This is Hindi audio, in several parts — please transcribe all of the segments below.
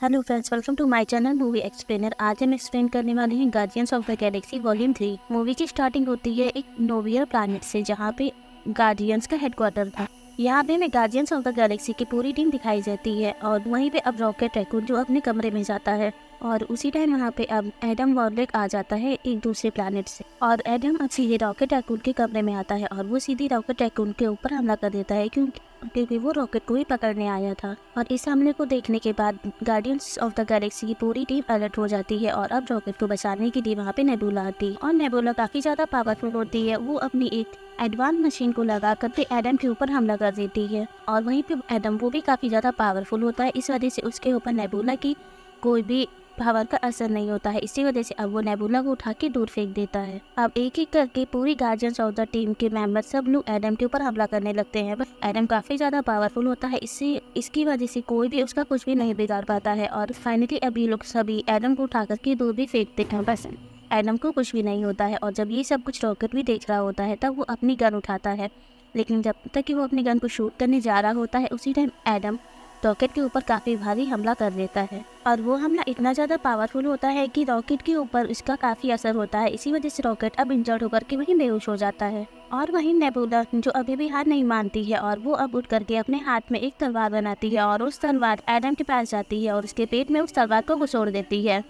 Hello friends, welcome to my channel movie explainer. आज हम एक्सप्लेन करने वाले हैं Guardians of the Galaxy volume 3। Movie की स्टार्टिंग होती है एक नोवियर प्लैनेट से, जहाँ पे गार्डियंस का हेडक्वार्टर था। यहाँ पे हमें गार्डियंस ऑफ द गैलेक्सी की पूरी टीम दिखाई जाती है और वहीं पे अब रॉकेट रैकून जो अपने कमरे में जाता है और उसी टाइम यहाँ पे अब एडम वॉर्लिक आ जाता है एक दूसरे प्लैनेट से। और एडम अब सीधे रॉकेट रैकून के कमरे में आता है और वो सीधे रॉकेट रैकून के ऊपर हमला कर देता है, क्योंकि वो रॉकेट को ही पकड़ने आया था। और इस हमले को देखने के बाद गार्डियंस ऑफ द गैलेक्सी की पूरी टीम अलर्ट हो जाती है और अब रॉकेट को बचाने के लिए वहाँ पे नेबुला आती है। और नेबुला काफ़ी ज़्यादा पावरफुल होती है। वो अपनी एक एडवांस मशीन को लगा करके एडम के ऊपर हमला कर देती है और वहीं पे एडम वो भी काफ़ी ज़्यादा पावरफुल होता है। इस वजह से उसके ऊपर नेबुला की कोई भी पावर का असर नहीं होता है। इसी वजह से अब वो नेबुला को उठा के दूर फेंक देता है। अब एक एक करके पूरी गार्डियंस ऑफ द टीम के मेंबर सब लोग एडम के ऊपर हमला करने लगते हैं। बस एडम काफ़ी ज़्यादा पावरफुल होता है, इसकी वजह से कोई भी उसका कुछ भी नहीं बिगाड़ पाता है। और फाइनली अब ये लोग सभी एडम को उठा करके दूर भी फेंकते हैं। बस एडम को कुछ भी नहीं होता है। और जब ये सब कुछ रॉकेट भी देख रहा होता है तब वो अपनी गन उठाता है, लेकिन जब तक कि वो अपनी गन को शूट करने जा रहा होता है उसी टाइम एडम रॉकेट के ऊपर काफ़ी भारी हमला कर देता है। और वो हमला इतना ज़्यादा पावरफुल होता है कि रॉकेट के ऊपर इसका काफ़ी असर होता है। इसी वजह से रॉकेट अब इंजर्ड होकर के वहीं बेहोश हो जाता है। और वहीं नेबुला जो अभी भी हार नहीं मानती है और वो अब उठ करके अपने हाथ में एक तलवार बनाती है और उस तलवार एडम के पास जाती है और उसके पेट में उस तलवार को घुसोड़ देती है।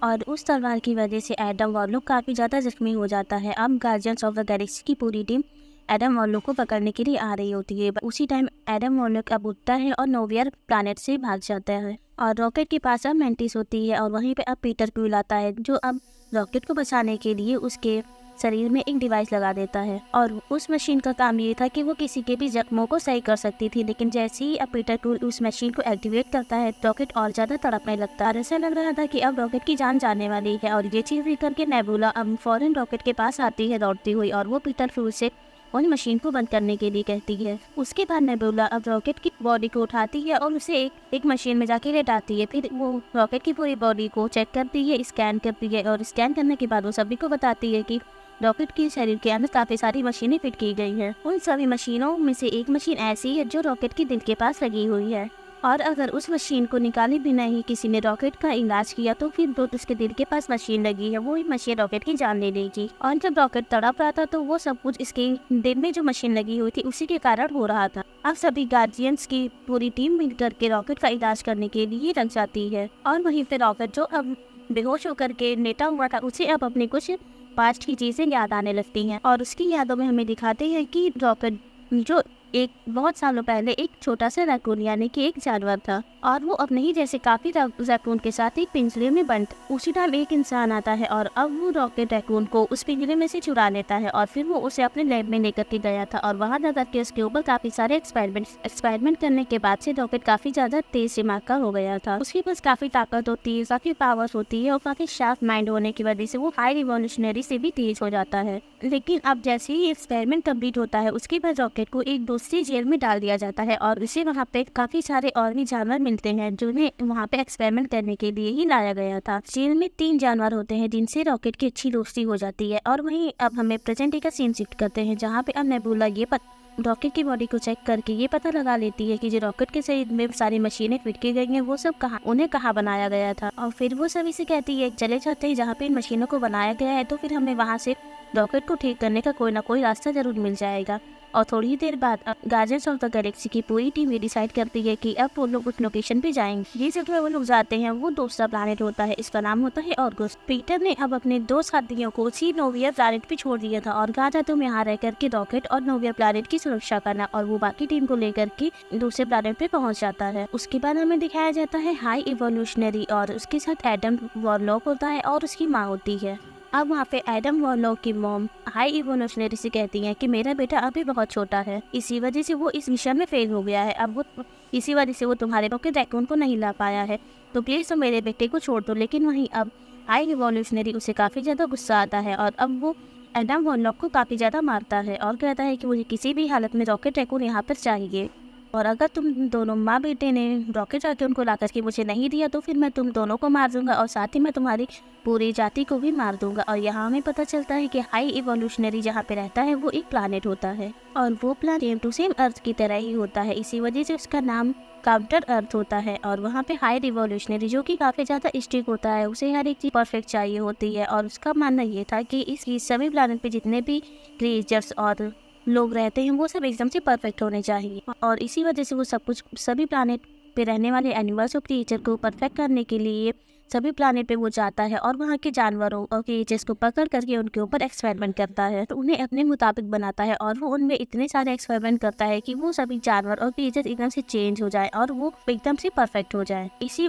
और उस तलवार की वजह से एडम वॉर्लॉक काफ़ी ज़्यादा जख्मी हो जाता है। अब गार्डियंस ऑफ द गैलेक्सी की पूरी टीम एडम वॉर्लॉक को पकड़ने के लिए आ रही होती है। उसी टाइम एडम वॉर्लॉक अब उठता है और नोवियर प्लैनेट से भाग जाता है। और रॉकेट के पास अब मेंटिस होती है और वहीं पे अब पीटर क्विल आता है, जो अब रॉकेट को बचाने के लिए उसके शरीर में एक डिवाइस लगा देता है। और उस मशीन का काम ये था कि वो किसी के भी जख्मों को सही कर सकती थी। लेकिन जैसे ही अब पीटर क्विल उस मशीन को एक्टिवेट करता है, रॉकेट और ज़्यादा तड़पने लगता है। ऐसा लग रहा था कि अब रॉकेट की जान जाने वाली है। और ये चीज़ देख करके नेबुला अब फौरन रॉकेट के पास आती है दौड़ती हुई और वो पीटर क्विल से उन मशीन को बंद करने के लिए कहती है। उसके बाद नेबुला अब रॉकेट की बॉडी को उठाती है और उसे एक मशीन में जाके लेटाती है। फिर वो रॉकेट की पूरी बॉडी को चेक करती है, स्कैन करती है और स्कैन करने के बाद वो सभी को बताती है कि रॉकेट के शरीर के अंदर काफ़ी सारी मशीनें फिट की गई हैं। उन सभी मशीनों में से एक मशीन ऐसी है जो रॉकेट के दिल के पास लगी हुई है। और अगर उस मशीन को निकाले बिना ही किसी ने रॉकेट का इलाज किया तो फिर जो उसके दिल के पास मशीन लगी है वो ही मशीन रॉकेट की जान ले लेगी। और जब रॉकेट तड़प रहा था तो वो सब कुछ इसके दिल में जो मशीन लगी हुई थी उसी के कारण हो रहा था। अब सभी गार्डियंस की पूरी टीम मिलकर के रॉकेट का इलाज करने के लिए लग जाती है। और वहीं पे रॉकेट जो अब बेहोश होकर के लेटा हुआ था उसे अब अपनी कुछ पास्ट की चीज़ें याद आने लगती हैं। और उसकी यादों में हमें दिखाते हैं कि रॉकेट जो एक बहुत सालों पहले एक छोटा सा रैकून यानी कि एक जानवर था और वो अपने ही जैसे काफ़ी रैकून के साथ एक पिंजरे में बंद। उसी टाइम एक इंसान आता है और अब वो रॉकेट रैकून को उस पिंजरे में से चुरा लेता है और फिर वो उसे अपने लैब में लेकर के गया था। और वहाँ जाकर के उसके ऊपर काफ़ी सारे एक्सपेरिमेंट करने के बाद से रॉकेट काफ़ी ज़्यादा तेज दिमाग का हो गया था। उसके पास काफ़ी ताकत होती है, काफ़ी पावर होती है और काफ़ी शार्प माइंड होने की वजह से वो हाई रिवॉल्यूशनरी से भी तेज हो जाता है। लेकिन अब जैसे ही एक्सपेरिमेंट कंप्लीट होता है उसके बाद रॉकेट को एक दूसरी जेल में डाल दिया जाता है और उसे वहाँ पे काफ़ी सारे और भी जानवर मिलते हैं जिन्हें वहाँ पे एक्सपेरिमेंट करने के लिए ही लाया गया था। जेल में 3 जानवर होते हैं जिनसे रॉकेट की अच्छी दोस्ती हो जाती है। और वहीं अब हमें प्रेजेंट डे का सीन शिफ्ट करते हैं, जहाँ पे अब नेबुला रॉकेट की बॉडी को चेक करके ये पता लगा लेती है कि जो रॉकेट के शरीर में सारी मशीनें फिट की गई हैं वो सब उन्हें कहाँ बनाया गया था। और फिर वो सभी से कहती है चले जाते हैं जहाँ पे इन मशीनों को बनाया गया है, तो फिर हमें वहाँ से रॉकेट को ठीक करने का कोई ना कोई रास्ता जरूर मिल जाएगा। और थोड़ी ही देर बाद गार्डियंस ऑफ द गैलेक्सी की पूरी टीम ये डिसाइड करती है कि अब वो लोग उस लोकेशन पे जाएंगे। जिस जगह वो लोग जाते हैं वो दूसरा प्लैनेट होता है, इसका नाम होता है ऑर्गस। पीटर ने अब अपने 2 साथियों को उसी नोवियर प्लैनेट पे छोड़ दिया था और कहा था तुम यहाँ रह करके रॉकेट और नोवियर प्लैनेट की सुरक्षा करना। और वो बाकी टीम को लेकर के दूसरे प्लैनेट पे पहुंच जाता है। उसके बाद हमें दिखाया जाता है हाई इवोल्यूशनरी और उसके साथ एडम वॉर्लॉक होता है और उसकी माँ होती है। अब वहाँ पे एडम वॉर्लॉक की मॉम हाई इवोल्यूशनरी से कहती हैं कि मेरा बेटा अभी बहुत छोटा है, इसी वजह से वो इस मिशन में फेल हो गया है। अब वो इसी वजह से वो तुम्हारे रॉकेट रैकून को नहीं ला पाया है, तो प्लीज़ तो मेरे बेटे को छोड़ दो। लेकिन वहीं अब हाई इवोल्यूशनरी उसे काफ़ी ज़्यादा गुस्सा आता है और अब वो एडम वॉर्लॉक को काफ़ी ज़्यादा मारता है और कहता है कि मुझे किसी भी हालत में रॉकेट रैकून यहाँ पर चाहिए। और अगर तुम दोनों माँ बेटे ने रॉकेट आके उनको ला करके मुझे नहीं दिया तो फिर मैं तुम दोनों को मार दूंगा और साथ ही मैं तुम्हारी पूरी जाति को भी मार दूंगा। और यहाँ हमें पता चलता है कि हाई इवोल्यूशनरी जहाँ पे रहता है वो एक प्लानेट होता है और वो प्लानेट सेम टू सेम अर्थ की तरह ही होता है, इसी वजह से उसका नाम काउंटर अर्थ होता है। और वहाँ पे हाई रिवोल्यूशनरी जो कि काफ़ी ज़्यादा स्ट्रिक्ट होता है, उसे हर एक चीज़ परफेक्ट चाहिए होती है और उसका मानना ये था कि इस सभी प्लानेट पे जितने भी क्रिएचर्स और लोग रहते हैं वो सब एकदम से परफेक्ट होने चाहिए। और इसी वजह से वो सब कुछ सभी प्लानेट पे रहने वाले एनिमल्स और क्रिएचर को परफेक्ट करने के लिए सभी प्लानेट पे वो जाता है और वहाँ के जानवरों और क्रिएचर्स को पकड़ करके उनके ऊपर एक्सपेरिमेंट करता है, तो उन्हें अपने मुताबिक बनाता है और वो उनमें इतने सारे एक्सपेरिमेंट करता है कि वो सभी जानवर और क्रिएचर एकदम से चेंज हो जाए और वो एकदम से परफेक्ट हो जाए। इसी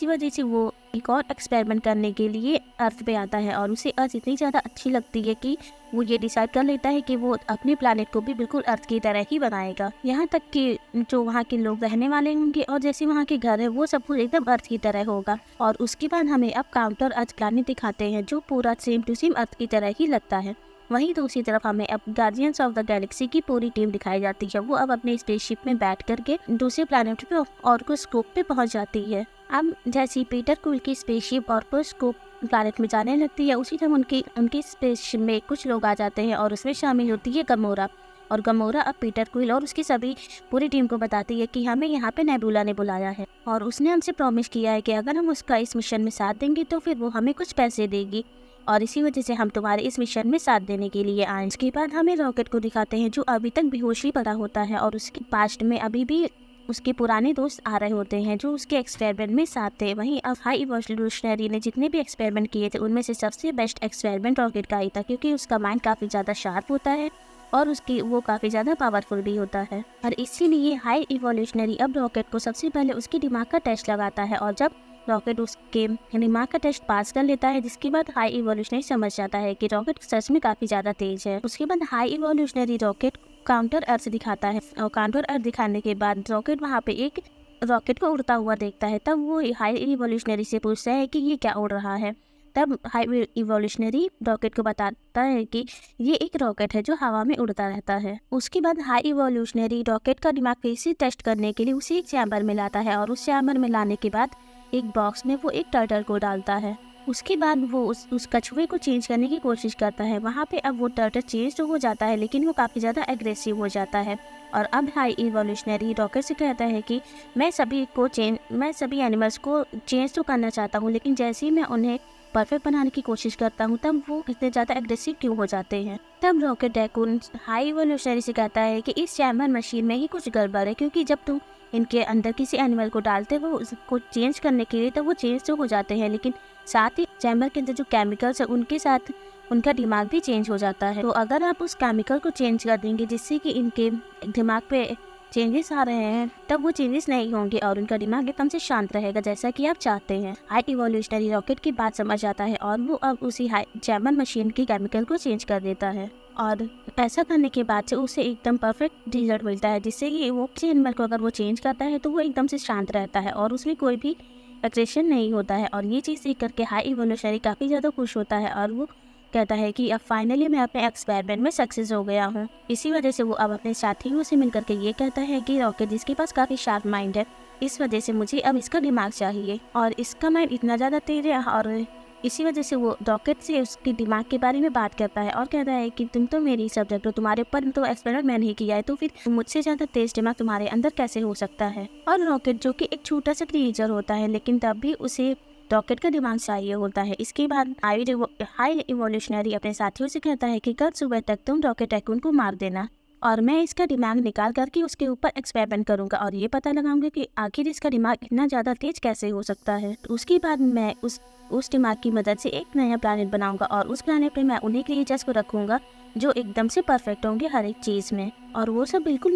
वजह से वो एक और एक्सपेरिमेंट करने के लिए अर्थ पे आता है और उसे अर्थ इतनी ज़्यादा अच्छी लगती है कि वो ये डिसाइड कर लेता है कि वो अपने प्लानेट को भी बिल्कुल अर्थ की तरह ही बनाएगा। यहाँ तक कि जो वहाँ के लोग रहने वाले होंगे और जैसे वहाँ के घर है वो सब कुछ एकदम अर्थ की तरह होगा। और उसके बाद हमें अब काउंटर अर्थ प्लानेट दिखाते हैं जो पूरा सेम टू सेम अर्थ की तरह ही लगता है। वहीं दूसरी तरफ हमें अब गार्डियंस ऑफ द गैलेक्सी की पूरी टीम दिखाई जाती है। वो अब अपने स्पेसशिप में बैठ करके दूसरे प्लैनेट पे ऑर्कोस्कोप पे पहुंच जाती है। अब जैसी पीटर क्विल की स्पेसशिप ऑर्कोस्कोप प्लैनेट में जाने लगती है उसी टाइम उनकी स्पेसशिप में कुछ लोग आ जाते हैं और उसमें शामिल होती है गमोरा। और गमोरा अब पीटर क्विल और उसकी सभी पूरी टीम को बताती है कि हमें यहाँ पे नेबुला ने बुलाया है और उसने हमसे प्रॉमिस किया है कि अगर हम उसका इस मिशन में साथ देंगे तो फिर वो हमें कुछ पैसे देगी और इसी वजह से हम तुम्हारे इस मिशन में साथ देने के लिए आए। इसके बाद हमें रॉकेट को दिखाते हैं जो अभी तक बेहोश ही पड़ा होता है और उसके पास्ट में अभी भी उसके पुराने दोस्त आ रहे होते हैं जो उसके एक्सपेरिमेंट में साथ थे। वहीं अब हाई इवोल्यूशनरी ने जितने भी एक्सपेरिमेंट किए थे उनमें से सबसे बेस्ट एक्सपेरिमेंट रॉकेट का ही था क्योंकि उसका माइंड काफ़ी ज़्यादा शार्प होता है और उसकी वो काफ़ी ज़्यादा पावरफुल भी होता है। और इसीलिए हाई इवोल्यूशनरी अब रॉकेट को सबसे पहले उसके दिमाग का टेस्ट लगाता है और जब रॉकेट उसके दिमाग का टेस्ट पास कर लेता है जिसके बाद हाई इवोल्यूशनरी समझ जाता है कि रॉकेट सच में काफ़ी ज़्यादा तेज है। उसके बाद हाई इवोल्यूशनरी रॉकेट काउंटर अर्थ दिखाता है और काउंटर अर्थ दिखाने के बाद रॉकेट वहाँ पे एक रॉकेट को उड़ता हुआ देखता है। तब वो हाई इवोल्यूशनरी से पूछता है कि ये क्या उड़ रहा है। तब हाई इवोल्यूशनरी रॉकेट को बताता है कि ये एक रॉकेट है जो हवा में उड़ता रहता है। उसके बाद हाई इवोल्यूशनरी रॉकेट का दिमाग फिर से टेस्ट करने के लिए उसे एक चैम्बर में लाता है और उस चैम्बर में लाने के बाद एक बॉक्स में वो एक टर्टल को डालता है। उसके बाद वो उस कछुए को चेंज करने की कोशिश करता है। वहाँ पे अब वो टर्टल चेंज तो हो जाता है लेकिन वो काफ़ी ज़्यादा एग्रेसिव हो जाता है और अब हाई इवोल्यूशनरी रॉकेट से कहता है कि मैं सभी एनिमल्स को चेंज तो करना चाहता हूँ लेकिन जैसे ही मैं उन्हें परफेक्ट बनाने की कोशिश करता हूँ तब वो इतने ज़्यादा एग्रेसिव क्यों हो जाते हैं। तब रॉकेट टाइकून हाई इवोल्यूशनरी से कहता है कि इस चैम्बर मशीन में ही कुछ गड़बड़ है क्योंकि जब तुम इनके अंदर किसी एनिमल को डालते हो उसको चेंज करने के लिए तो वो चेंज तो हो जाते हैं लेकिन साथ ही चैम्बर के अंदर जो केमिकल्स है उनके साथ उनका दिमाग भी चेंज हो जाता है। तो अगर आप उस केमिकल को चेंज कर देंगे जिससे कि इनके दिमाग पे चेंजेस आ रहे हैं तब वो चेंजेस नहीं होंगे और उनका दिमाग एकदम से शांत रहेगा जैसा कि आप चाहते हैं। हाई इवोल्यूशनरी रॉकेट की बात समझ आता है और वो अब उसी हाई चैम्बर मशीन की केमिकल को चेंज कर देता है और ऐसा करने के बाद से उसे एकदम परफेक्ट रिजल्ट मिलता है जिससे कि वो किसी एनिमल को अगर वो चेंज करता है तो वो एकदम से शांत रहता है और उसमें कोई भी एग्रेशन नहीं होता है। और ये चीज़ देख करके हाई इवोल्यूशनरी काफ़ी ज़्यादा खुश होता है और वो कहता है कि अब फाइनली मैं अपने एक्सपेरिमेंट में सक्सेस हो गया हूँ। इसी वजह से वो अब अपने साथियों से मिलकर के ये कहता है कि रॉकेट जिसके पास काफ़ी शार्प माइंड है इस वजह से मुझे अब इसका दिमाग चाहिए और इसका माइंड इतना ज़्यादा तेज है और इसी वजह से वो रॉकेट से उसके दिमाग के बारे में बात करता है और कहता है कि तुम तो मेरी सब्जेक्ट हो, तुम्हारे ऊपर तो एक्सपेरिमेंट मैंने ही किया है तो फिर मुझसे ज़्यादा तेज दिमाग तुम्हारे अंदर कैसे हो सकता है। और रॉकेट जो कि एक छोटा सा क्रिएचर होता है लेकिन तब भी उसे रॉकेट का दिमाग चाहिए होता है। इसके बाद हाई इवोल्यूशनरी अपने साथियों से कहता है कि कल सुबह तक तुम रॉकेट टाइकून को मार देना और मैं इसका दिमाग निकाल करके उसके ऊपर एक्सपेरिमेंट करूंगा और ये पता लगाऊंगा कि आखिर इसका दिमाग इतना ज़्यादा तेज कैसे हो सकता है। उसके बाद मैं उस दिमाग की मदद से एक नया प्लैनेट बनाऊंगा और उस प्लैनेट पे मैं उन्हीं क्रिएचर्स को रखूंगा जो एकदम से परफेक्ट होंगे हर एक चीज़ में और वो सब बिल्कुल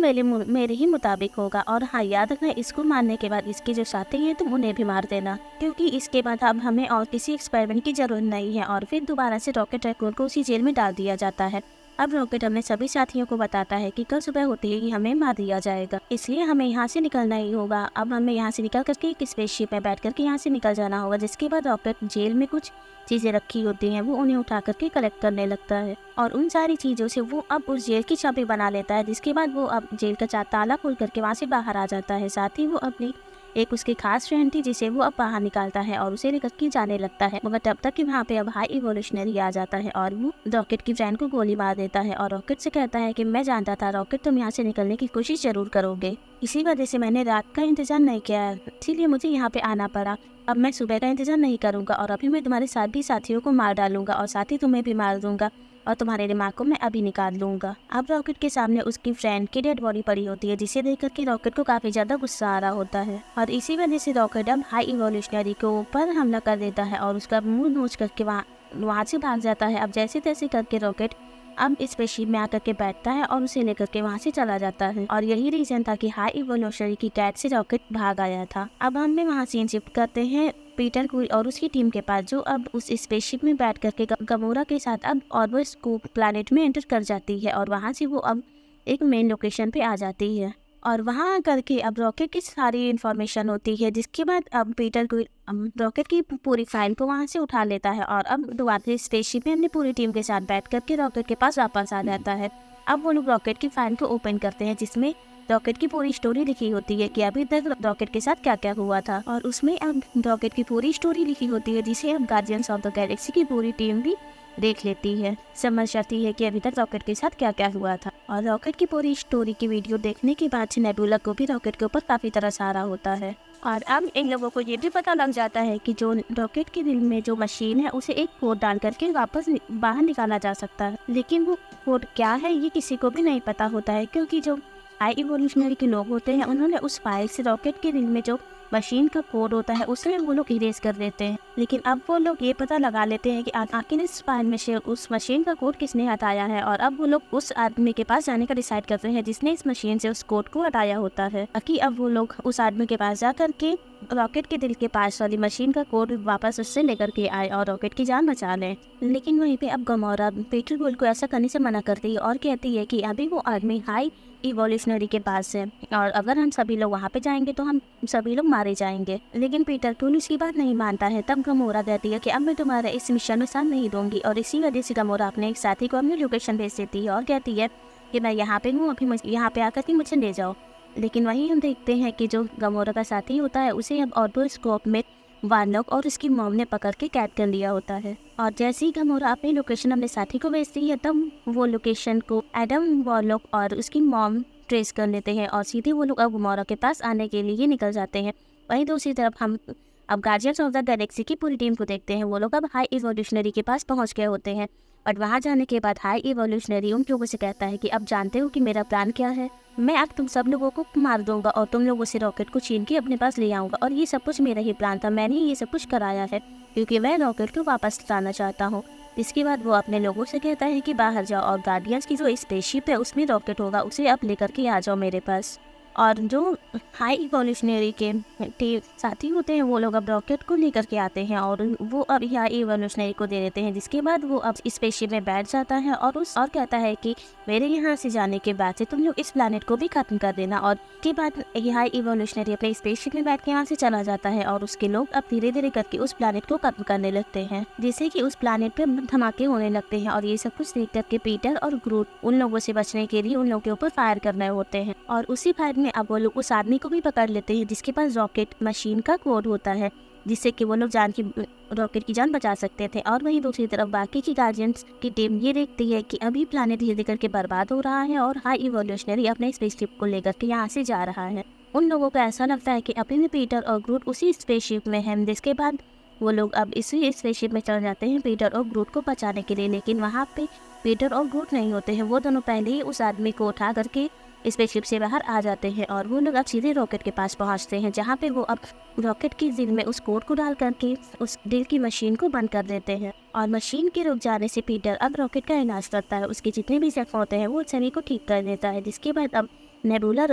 मेरे ही मुताबिक होगा। और हाँ, याद रखना इसको मारने के बाद इसके जो साथी हैं तुम उन्हें भी मार देना क्योंकि इसके बाद अब हमें और किसी एक्सपेरिमेंट की जरूरत नहीं है। और फिर दोबारा से रॉकेट टाइकून को उसी जेल में डाल दिया जाता है अब रॉकेट अपने सभी साथियों को बताता है कि कल सुबह होते ही हमें मार दिया जाएगा, इसलिए हमें यहाँ से निकलना ही होगा। अब हमें यहाँ से निकल करके एक स्पेसशिप में बैठ करके यहाँ से निकल जाना होगा। जिसके बाद रॉकेट जेल में कुछ चीजें रखी होती हैं, वो उन्हें उठा करके कलेक्ट करने लगता है और उन सारी चीजों से वो अब उस जेल की चाबी बना लेता है। जिसके बाद वो अब जेल का ताला खोल करके वहाँ से बाहर आ जाता है। साथ ही वो अपनी एक उसकी खास फ्रेंड थी जिसे वो अब बाहर निकालता है और उसे लेकर के जाने लगता है। मगर तब तक कि वहाँ पे अब हाई इवोल्यूशनरी आ जाता है और वो रॉकेट की फ्रेंड को गोली मार देता है और रॉकेट से कहता है कि मैं जानता था रॉकेट, तुम यहाँ से निकलने की कोशिश जरूर करोगे, इसी वजह से मैंने रात का इंतजार नहीं किया, इसीलिए मुझे यहाँ पे आना पड़ा। अब मैं सुबह का इंतजार नहीं करूँगा और अभी मैं तुम्हारे साथ भी साथियों को मार डालूंगा और साथ ही तुम्हें भी मार दूंगा और तुम्हारे दिमाग को मैं अभी निकाल लूंगा। अब रॉकेट के सामने उसकी फ्रेंड की डेड बॉडी पड़ी होती है, जिसे देख करके रॉकेट को काफी ज्यादा गुस्सा आ रहा होता है और इसी वजह से रॉकेट अब हाई इवोल्यूशनरी के ऊपर हमला कर देता है और उसका मुंह नोच करके वहाँ से भाग जाता है। अब जैसे तैसे करके रॉकेट अब स्पेसशिप में आकर के बैठता है और उसे लेकर के वहाँ से चला जाता है और यही रीजन था कि हाई इवोल्यूशनरी की कैट से रॉकेट भाग आया था। अब हमें वहाँ सीन शिफ्ट करते हैं पीटर क्विल और उसकी टीम के पास, जो अब उस स्पेसशिप में बैठ करके गमोरा के साथ अब ऑर्बिट स्कूप प्लैनेट में एंटर कर जाती है और वहाँ से वो अब एक मेन लोकेशन पे आ जाती है और वहाँ करके अब रॉकेट की सारी इन्फॉर्मेशन होती है। जिसके बाद अब पीटर क्विल रॉकेट की पूरी फाइल को वहाँ से उठा लेता है और अब दोबारा स्पेसशिप में अपनी पूरी टीम के साथ बैठ करके रॉकेट के पास वापस आ जाता है। अब वो लोग रॉकेट की फाइल को ओपन करते हैं जिसमें रॉकेट की पूरी स्टोरी लिखी होती है कि अभी तक रॉकेट के साथ क्या क्या हुआ था और उसमें अब रॉकेट की पूरी स्टोरी लिखी होती है, जिसे अब गार्जियंस ऑफ द गैलेक्सी की पूरी टीम भी देख लेती है, समझ जाती है कि अभी तक रॉकेट के साथ क्या क्या हुआ था। और रॉकेट की पूरी स्टोरी की वीडियो देखने के बाद नेबुला को भी रॉकेट के ऊपर काफी तरस आ रहा होता है और अब इन लोगों को ये भी पता लग जाता है कि जो रॉकेट के दिल में जो मशीन है उसे एक कोड डाल करके वापस बाहर निकाला जा सकता है, लेकिन वो कोड क्या है ये किसी को भी नहीं पता होता है, क्योंकि जो हाई इवोल्यूशनरी के लोग होते हैं उन्होंने उस फाइल से रॉकेट के दिल में जो मशीन का कोड होता है उसे वो लोग इरेज कर देते हैं। लेकिन अब वो लोग ये पता लगा लेते हैं कि आखिर इस फाइल में से उस मशीन का कोड किसने हटाया है और अब वो लोग उस आदमी के पास जाने का डिसाइड करते हैं जिसने इस मशीन से उस कोड को हटाया होता है, ताकि अब वो लोग उस आदमी के पास जा करके रॉकेट के दिल के पास वाली मशीन का कोड वापस उससे लेकर के आए और रॉकेट की जान बचा लें। लेकिन वहीं पे अब गमोरा पीटर क्विल को ऐसा करने से मना करती है और कहती है कि अभी वो आदमी हाई इवोल्यूशनरी के पास है और अगर हम सभी लोग वहाँ पे जाएंगे तो हम सभी लोग मारे जाएंगे। लेकिन पीटर क्विल उसकी बात नहीं मानता है। तब गमोरा कहती है कि अब मैं तुम्हारे इस मिशन में साथ नहीं दूंगी और इसी वजह से गमोरा अपने एक साथी को अपनी लोकेशन भेज देती है और कहती है कि मैं यहाँ पे हूँ, अभी यहाँ पे आकर के मुझे ले जाओ। लेकिन वहीं हम देखते हैं कि जो गमोरा का साथी होता है उसे अब ऑर्बिट स्कोप में वार्लॉक और उसकी मॉम ने पकड़ के कैद कर लिया होता है और जैसे ही गमोरा अपनी लोकेशन अपने साथी को भेजती है तब वो लोकेशन को एडम वार्लॉक और उसकी मॉम ट्रेस कर लेते हैं और सीधे वो लोग अब गमोरा के पास आने के लिए निकल जाते हैं। वहीं दूसरी तरफ हम अब गार्जियंस ऑफ द गैलेक्सी की पूरी टीम को देखते हैं। वो लोग अब हाई इवोल्यूशनरी के पास पहुंच गए होते हैं और वहां जाने के बाद हाई इवोल्यूशनरी उन लोगों से कहता है कि अब जानते हो कि मेरा प्लान क्या है, मैं अब तुम सब लोगों को मार दूंगा और तुम लोगों से रॉकेट को छीन के अपने पास ले आऊंगा और ये सब कुछ मेरा ही प्लान था, मैंने ये सब कुछ कराया है क्योंकि मैं रॉकेट को वापस लाना चाहता हूँ। इसके बाद वो अपने लोगों से कहता है कि बाहर जाओ और गार्डियंस की जो स्पेसशिप है उसमें रॉकेट होगा, उसे अब लेकर के आ जाओ मेरे पास। और जो हाई इवोल्यूशनरी के साथी होते हैं वो लोग अब रॉकेट को लेकर के आते हैं और वो अब हाई इवोल्यूशनरी को दे देते हैं, जिसके बाद वो अब स्पेसशिप में बैठ जाता है और कहता है कि मेरे यहाँ से जाने के बाद से तुम लोग इस प्लैनेट को भी खत्म कर देना। और के बाद हाई इवोल्यूशनरी अपने स्पेसशिप में बैठ के यहाँ से चला जाता है और उसके लोग अब धीरे धीरे करके उस प्लैनेट को खत्म करने लगते हैं, जिससे कि उस प्लैनेट पे धमाके होने लगते हैं और ये सब कुछ देख करके पीटर और ग्रूट उन लोगों से बचने के लिए उन लोगों के ऊपर फायर करने होते हैं और उसी फायर में अब वो लोग उस आदमी को भी पकड़ लेते हैं जिसके पास रॉकेट मशीन का कोड होता है, जिससे कि वो लोग रॉकेट की जान बचा सकते थे। और वहीं दूसरी तरफ बाकी की गार्जियंस की टीम ये देखती है कि अभी प्लैनेट धीरे करके बर्बाद हो रहा है और हाई इवोल्यूशनरी अपने स्पेसशिप को लेकर के यहाँ से जा रहा है। उन लोगों को ऐसा लगता है कि अभी भी पीटर और ग्रूट उसी स्पेसशिप में है, जिसके बाद वो लोग अब इसी स्पेसशिप में चल जाते हैं पीटर और ग्रूट को बचाने के लिए। लेकिन वहाँ पे पीटर और ग्रूट नहीं होते हैं, वो दोनों पहले ही उस आदमी को उठा करके स्पेसशिप से बाहर आ जाते हैं और वो लोग अब सीधे रॉकेट के पास पहुंचते हैं, जहां पे वो अब रॉकेट के दिल में उस कोड को डाल करके उस दिल की मशीन को बंद कर देते हैं। और मशीन के रुक जाने से पीटर अब रॉकेट का इलाज करता है, उसके जितने भी जख्म होते हैं वो सभी को ठीक कर देता है। जिसके बाद अब नेबुला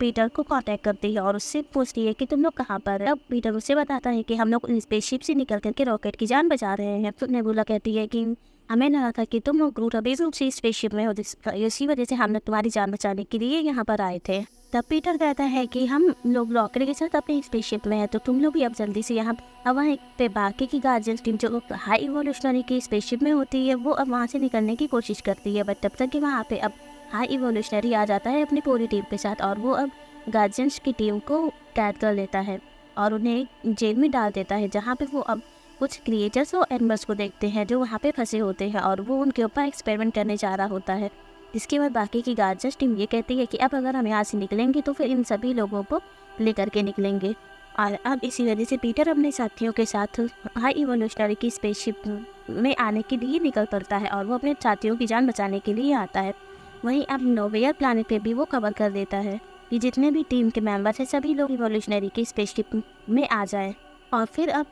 पीटर को कांटेक्ट करती है और उससे पूछती है कि तुम लोग कहाँ पर है। अब पीटर उससे बताता है कि हम लोग स्पेसशिप से निकल करके रॉकेट की जान बचा रहे हैं। तो नेबुला कहती है कि हमें लगा था कि तुम लोग ग्रूट अभी उसी स्पेसशिप में हो, इसी वजह से हम लोग तुम्हारी जान बचाने के लिए यहाँ पर आए थे। तब पीटर कहता है कि हम लोग रॉकेट के साथ अपनी स्पेसशिप में है, तो तुम लोग भी अब जल्दी से यहाँ। अब वहाँ पे बाकी की गार्जियंस टीम जो हाई इवोल्यूशनरी की स्पेसशिप में होती है वो अब वहाँ से निकलने की कोशिश करती है, बट तब तक कि वहाँ पे अब हाई इवोल्यूशनरी आ जाता है अपनी पूरी टीम के साथ, और वो अब गार्जियंस की टीम को कैद कर लेता है और उन्हें जेल में डाल देता है, जहाँ पे वो अब कुछ क्रिएचर्स और एनिमल्स को देखते हैं जो वहाँ पे फंसे होते हैं और वो उनके ऊपर एक्सपेरिमेंट करने जा रहा होता है। इसके बाद बाकी की गार्जियंस टीम ये कहती है कि अब अगर हम यहाँ से निकलेंगे तो फिर इन सभी लोगों को लेकर के निकलेंगे। और अब इसी वजह से पीटर अपने साथियों के साथ हाई इवोल्यूशनरी की स्पेसशिप में आने के लिए निकल पड़ता है और वो अपने साथियों की जान बचाने के लिए आता है। वहीं अब नोवेयर प्लैनेट पे भी वो कवर कर देता है कि जितने भी टीम के मेंबर्स हैं सभी लोग इवोल्यूशनरी की स्पेसशिप में आ जाए। और फिर अब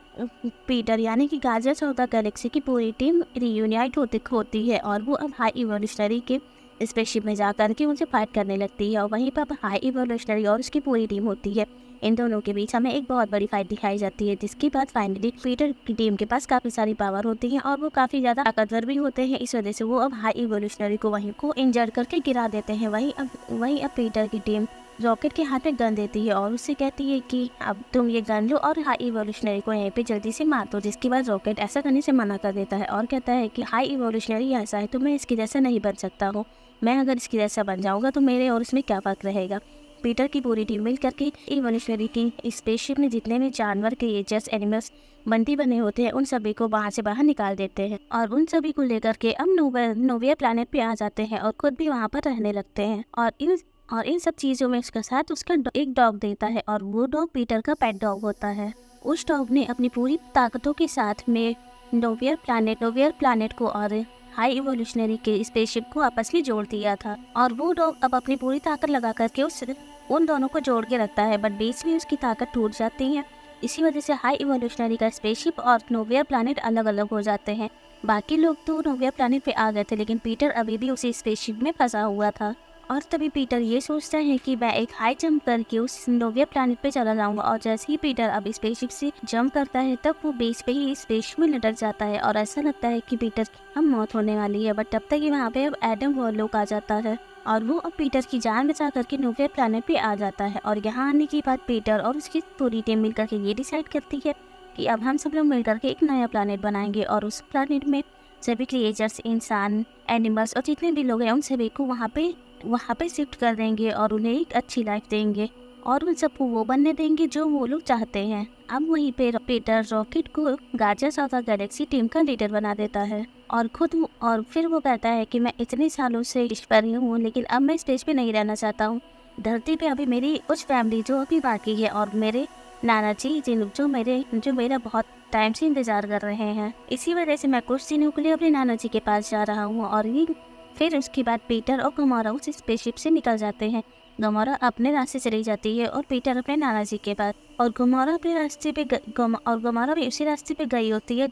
पीटर यानी कि गार्जियंस ऑफ द गैलेक्सी की पूरी टीम रियूनाइट होती है और वो अब हाई इवोल्यूशनरी के स्पेसशिप में जा कर के उनसे फाइट करने लगती है। और वहीं पर अब हाई इवोल्यूशनरी और उसकी पूरी टीम होती है, इन दोनों के बीच हमें एक बहुत बड़ी फाइट दिखाई जाती है, जिसके बाद फाइनली पीटर की टीम के पास काफ़ी सारी पावर होती है और वो काफ़ी ज़्यादा ताकतवर भी होते हैं। इस वजह से वो अब हाई इवोल्यूशनरी को वहीं को इंजर्ड करके गिरा देते हैं। वहीं अब पीटर की टीम रॉकेट के हाथ में गन देती है और उससे कहती है कि अब तुम ये गन लो और हाई इवोल्यूशनरी को यहीं पे जल्दी से मार दो, जिसके बाद रॉकेट ऐसा करने से मना कर देता है और कहता है कि हाई इवोल्यूशनरी ऐसा है तो मैं इसकी जैसा नहीं बन सकता हूँ, मैं अगर इसकी जैसा बन जाऊँगा तो मेरे और इसमें क्या फ़र्क रहेगा। पीटर की पूरी टीम मिल करके इवोल्यूशनरी की स्पेसशिप में जितने भी जानवर, क्रिएचर्स, एनिमल्स बंदी बने होते हैं उन सभी को वहाँ से बाहर निकाल देते हैं और उन सभी को लेकर के अब नोवेयर प्लैनेट पे आ जाते हैं और खुद भी वहाँ पर रहने लगते हैं। और इन सब चीज़ों में उसके साथ उसका एक डॉग देता है और वो डॉग पीटर का पेट डॉग होता है। उस डॉग ने अपनी पूरी ताकतों के साथ में नोवेयर प्लैनेट को और हाई इवोल्यूशनरी के स्पेसशिप को आपस में जोड़ दिया था और वो डॉग अब अपनी पूरी ताकत लगा करके उन दोनों को जोड़ के रखता है, बट बीच में उसकी ताकत टूट जाती है। इसी वजह से हाई इवोल्यूशनरी का स्पेसशिप और नोवेयर प्लैनेट अलग अलग हो जाते हैं। बाकी लोग तो नोवेयर प्लैनेट पे आ गए थे, लेकिन पीटर अभी भी उसी स्पेसशिप में फंसा हुआ था। और तभी पीटर ये सोचता है कि मैं एक हाई जंप करके उस नोवेयर प्लैनेट पे चला जाऊंगा, और जैसे ही पीटर अब स्पेसशिप से जंप करता है तब वो बेस पे ही स्पेसशिप में लटक जाता है और ऐसा लगता है कि पीटर की अब मौत होने वाली है। बट तब तक ही वहाँ पे अब एडम वॉरलॉक आ जाता है और वो अब पीटर की जान बचा करके नोवेयर प्लैनेट पे आ जाता है। और यहाँ आने के बाद पीटर और उसकी पूरी टीम मिलकर के ये डिसाइड करती है कि अब हम सब लोग मिलकर के एक नया प्लैनेट बनाएंगे और उस प्लैनेट में सभी क्रिएचर्स, इंसान, एनिमल्स और जितने भी लोग हैं उन सभी को वहाँ पे शिफ्ट कर देंगे और उन्हें एक अच्छी लाइफ देंगे और उन सबको वो बनने देंगे जो वो लोग चाहते हैं। अब वहीं पे पीटर रॉकेट को guardians of the Galaxy team का लीडर बना देता है और फिर वो कहता है कि मैं इतने सालों से इस पर ही हूँ, लेकिन अब मैं स्टेज पे नहीं रहना चाहता हूँ। धरती पे अभी मेरी कुछ फैमिली जो अभी बाकी है और मेरे नाना जी जो मेरा बहुत टाइम से इंतजार कर रहे हैं, इसी वजह से मैं कुछ दिनों के लिए अपने नाना जी के पास जा रहा हूँ। और ये फिर उसके बाद पीटर और गमोरा उस स्पेसशिप से निकल जाते हैं। गमोरा अपने रास्ते चली जाती है और पीटर अपने नाना जी के पास, और गमोरा भी उसी रास्ते पे गई होती है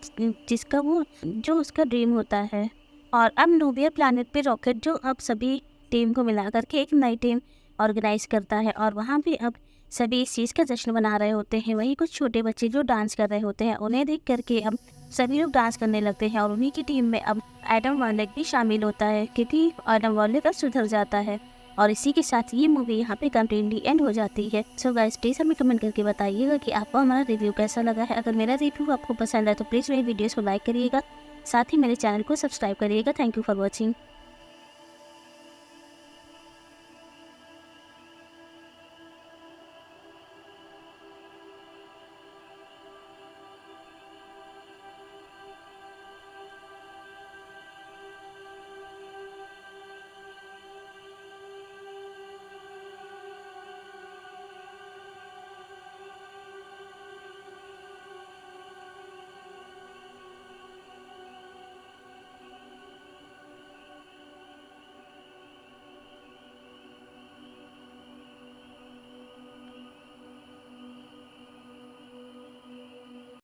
जो उसका ड्रीम होता है। और अब नोवेयर प्लैनेट पे रॉकेट जो अब सभी टीम को मिला करके एक नई टीम ऑर्गेनाइज करता है और वहाँ भी अब सभी इस चीज़ का जश्न मना रहे होते हैं। वहीं कुछ छोटे बच्चे जो डांस कर रहे होते हैं उन्हें देख करके अब सभी लोग डांस करने लगते हैं और उन्हीं की टीम में अब एडम वॉरलॉक भी शामिल होता है, क्योंकि एडम वॉरलॉक अब सुधर जाता है। और इसी के साथ ये मूवी यहाँ पे कंप्लीटली एंड हो जाती है। सो गाइस प्लीज़ हमें कमेंट करके बताइएगा कि आपको हमारा रिव्यू कैसा लगा है। अगर मेरा रिव्यू आपको पसंद है तो प्लीज़ मेरी वीडियोज़ को लाइक करिएगा, साथ ही मेरे चैनल को सब्सक्राइब करिएगा। Thank you for watching.